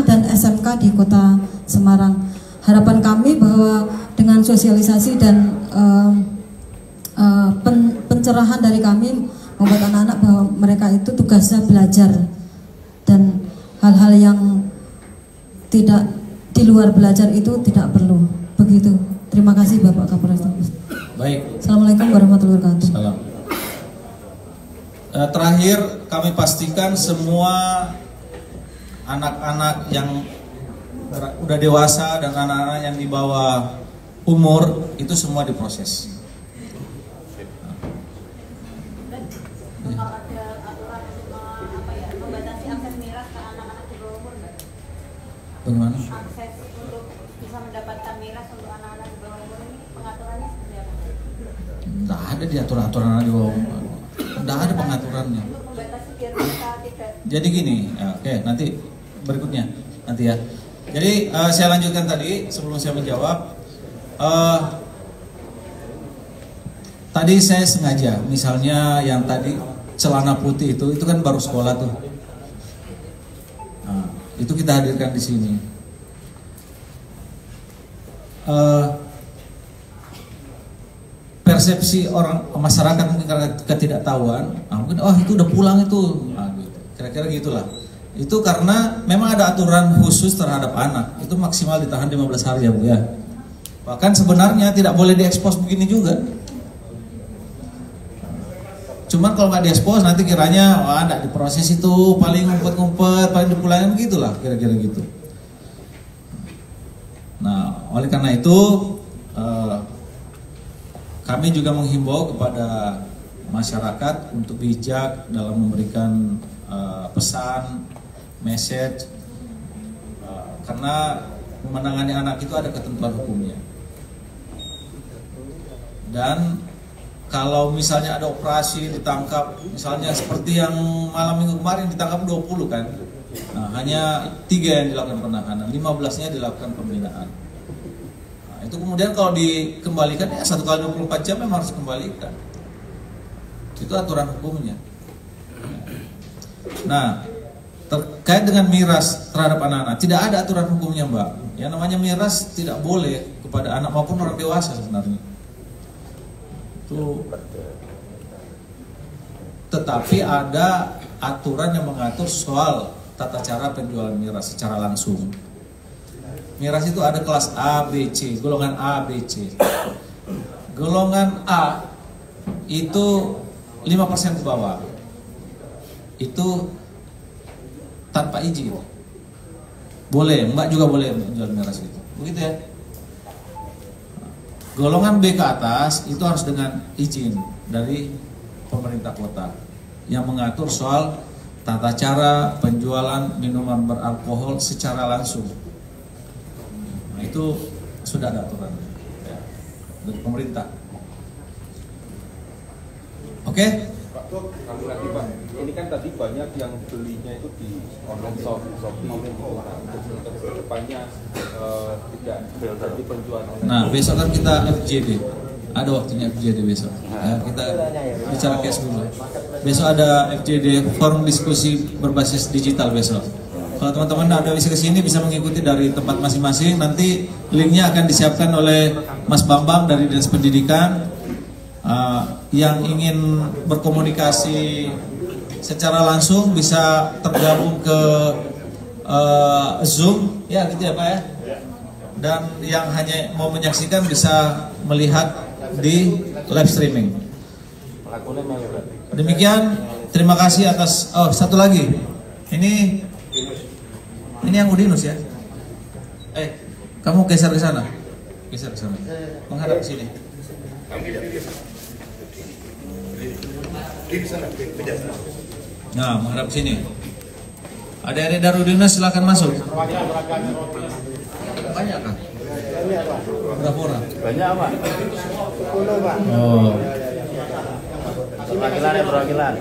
dan SMK di Kota Semarang. Harapan bahwa dengan sosialisasi dan pencerahan dari kami membuat anak-anak bahwa mereka itu tugasnya belajar dan hal-hal yang tidak di luar belajar itu tidak perlu. Begitu. Terima kasih Bapak Kapolres Tabes. Baik. Assalamualaikum warahmatullahi wabarakatuh. Salam. Terakhir kami pastikan semua anak-anak yang udah dewasa dan anak-anak yang di bawah umur itu semua diproses. Bagaimana? Akses untuk bisa mendapatkan miras untuk anak-anak di bawah umur ini pengaturannya seperti apa? Tidak ada di aturan-aturan anak di bawah umur. Tidak ada pengaturannya. Untuk membatasi biar mereka tidak. Jadi gini, ya, oke, nanti berikutnya nanti ya. Jadi saya lanjutkan tadi sebelum saya menjawab. Tadi saya sengaja, misalnya yang tadi celana putih itu kan baru sekolah tuh. Nah, itu kita hadirkan di sini. Persepsi orang masyarakat mungkin karena ketidaktahuan, mungkin itu udah pulang itu, gitu. Kira-kira gitulah. Itu karena memang ada aturan khusus terhadap anak, itu maksimal ditahan 15 hari ya Bu ya. Bahkan sebenarnya tidak boleh diekspos begini juga. Cuman kalau nggak diekspos nanti kiranya nggak diproses itu, paling ngumpet-ngumpet, paling dipulangin gitulah, kira-kira gitu. Nah, oleh karena itu kami juga menghimbau kepada masyarakat untuk bijak dalam memberikan pesan, message, karena menangani anak itu ada ketentuan hukumnya. Dan kalau misalnya ada operasi ditangkap, misalnya seperti yang malam minggu kemarin ditangkap 20 kan, nah, hanya 3 yang dilakukan penahanan, 15-nya dilakukan pembinaan. Nah, itu kemudian kalau dikembalikan ya 1 kali 24 jam memang harus dikembalikan. Itu aturan hukumnya. Nah, terkait dengan miras terhadap anak-anak, tidak ada aturan hukumnya Mbak. Yang namanya miras tidak boleh kepada anak maupun orang dewasa sebenarnya. Itu. Tetapi ada aturan yang mengatur soal tata cara penjualan miras secara langsung. Miras itu ada kelas A, B, C, golongan A, B, C. Golongan A itu 5% ke bawah. Itu tanpa izin. Boleh, Mbak juga boleh menjual miras itu. Begitu ya. Golongan B ke atas itu harus dengan izin dari pemerintah kota yang mengatur soal tata cara penjualan minuman beralkohol secara langsung. Nah, itu sudah ada aturan ya, dari pemerintah. Oke? Kami lagi Pak, ini kan tadi banyak yang belinya itu di online shopee untuk kedepannya tidak terjadi penjualan online. Nah besok kan kita FJD, ada waktunya FJD besok. Ya, kita bicara cash dulu. Besok ada FJD, forum diskusi berbasis digital besok. Kalau teman-teman ada bisa kesini bisa mengikuti dari tempat masing-masing. Nanti linknya akan disiapkan oleh Mas Bambang dari Dinas Pendidikan. Yang ingin berkomunikasi secara langsung bisa tergabung ke Zoom ya gitu ya Pak ya. Dan yang hanya mau menyaksikan bisa melihat di live streaming. Demikian, terima kasih atas satu lagi. Ini yang Udinus ya. Kamu geser ke sana. Geser ke sana. Menghadap ke sini. Nah, menghadap sini. Adik-adik Darudinus silakan masuk. Banyak kan? Berapa orang? Banyak Pak. 10 Pak. Oh. Perwakilan ya perwakilan.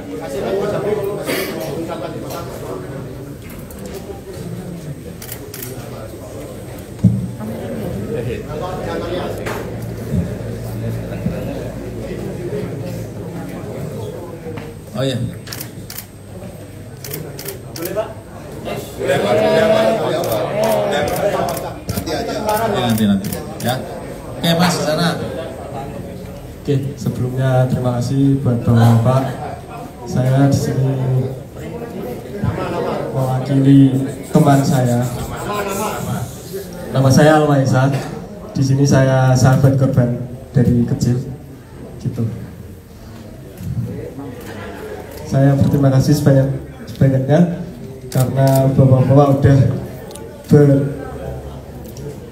Oh ya. Boleh Pak? Boleh Pak. Nanti aja. nanti ya. Oke Mas, sana. Oke, sebelumnya terima kasih buat Bapak. Saya di sini mewakili teman saya. Nama saya Almaisa. Di sini saya sahabat korban dari kecil, gitu. Saya berterima kasih sebanyak-banyaknya karena bapak-bapak udah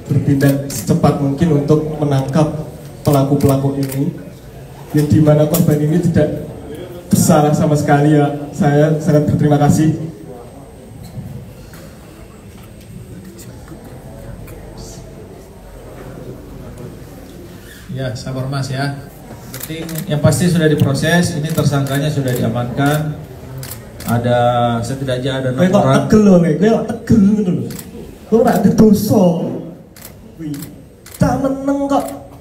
bertindak secepat mungkin untuk menangkap pelaku-pelaku ini, yang dimana korban ini tidak bersalah sama sekali ya. Saya sangat berterima kasih. Ya, sabar Mas ya. Penting yang pasti sudah diproses, ini tersangkanya sudah diamankan. Ada setidaknya ada 6 orang. Tegel loh, kayak tegel gitu loh. Kok ora ada dosa. Wih, tak meneng kok.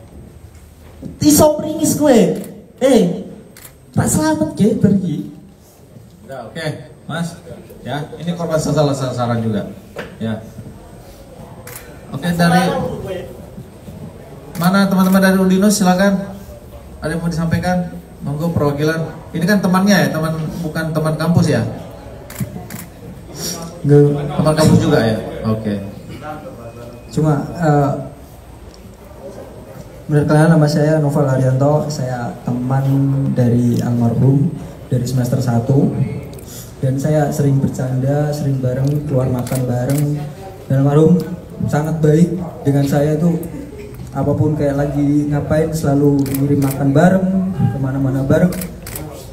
Iso pringis kowe. Tak selamat ge pergi. Udah, oke, Mas. Ya, ini korban sasaran juga. Ya. Oke, dari mana teman-teman dari Udinus, silakan. Ada yang mau disampaikan? Monggo perwakilan. Ini kan temannya ya, bukan teman kampus ya? Teman kampus juga ya? Oke. Cuma menurut kalian, nama saya Novel Haryanto. Saya teman dari almarhum dari semester 1. Dan saya sering bercanda, sering bareng, keluar makan bareng. Dan almarhum sangat baik dengan saya itu. Apapun kayak lagi ngapain selalu ngirim makan bareng, kemana-mana bareng.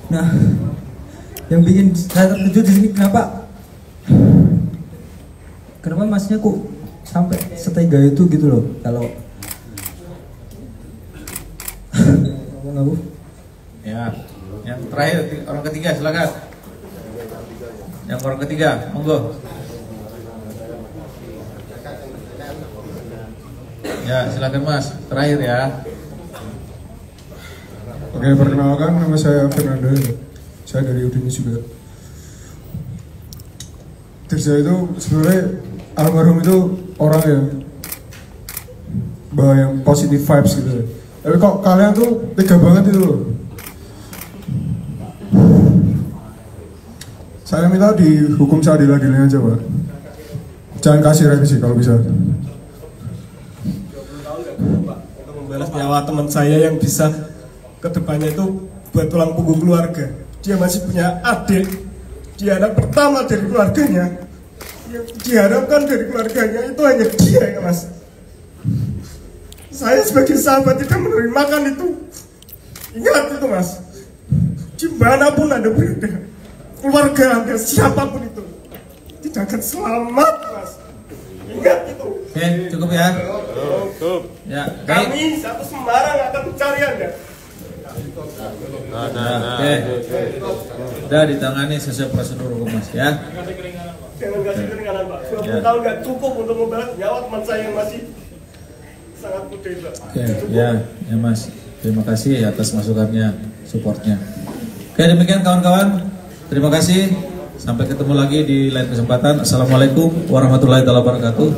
Nah, yang bikin saya terkejut di sini kenapa masnya kok sampai setega itu gitu loh. Kalau ngomong aku. Ya, yang terakhir orang ketiga silakan. Yang orang ketiga, monggo. Ya, silakan Mas, terakhir ya. Oke, perkenalkan, nama saya Fernando. Saya dari Udinus juga. Dari saya itu sebenarnya almarhum itu orang yang bawa yang positive vibes gitu. Tapi kok kalian tuh tega banget itu loh. Saya minta dihukum seadil-adilnya aja, Pak. Jangan kasih revisi kalau bisa. Membalas nyawa teman saya yang bisa kedepannya itu buat tulang punggung keluarga. Dia masih punya adik, dia anak pertama dari keluarganya. Yang diharapkan dari keluarganya itu hanya dia ya Mas. Saya sebagai sahabat tidak menerimakan itu. Ingat itu Mas, dimanapun Anda berada, keluarga Anda siapapun itu tidak akan selamat Mas. Ingat itu. Oke, cukup ya. Cukup. Ya, kami satu Semarang akan mencari Anda. Oke. Udah ditangani sesuai prosedur hukum Mas ya. Jangan kasih keringanan Pak. 20 tahun nggak cukup untuk membalas nyawa teman saya yang masih sangat muda Pak. Oke, ya Mas. Terima kasih atas masukannya, supportnya. Oke, demikian kawan-kawan. Terima kasih. Sampai ketemu lagi di lain kesempatan. Assalamualaikum warahmatullahi wabarakatuh.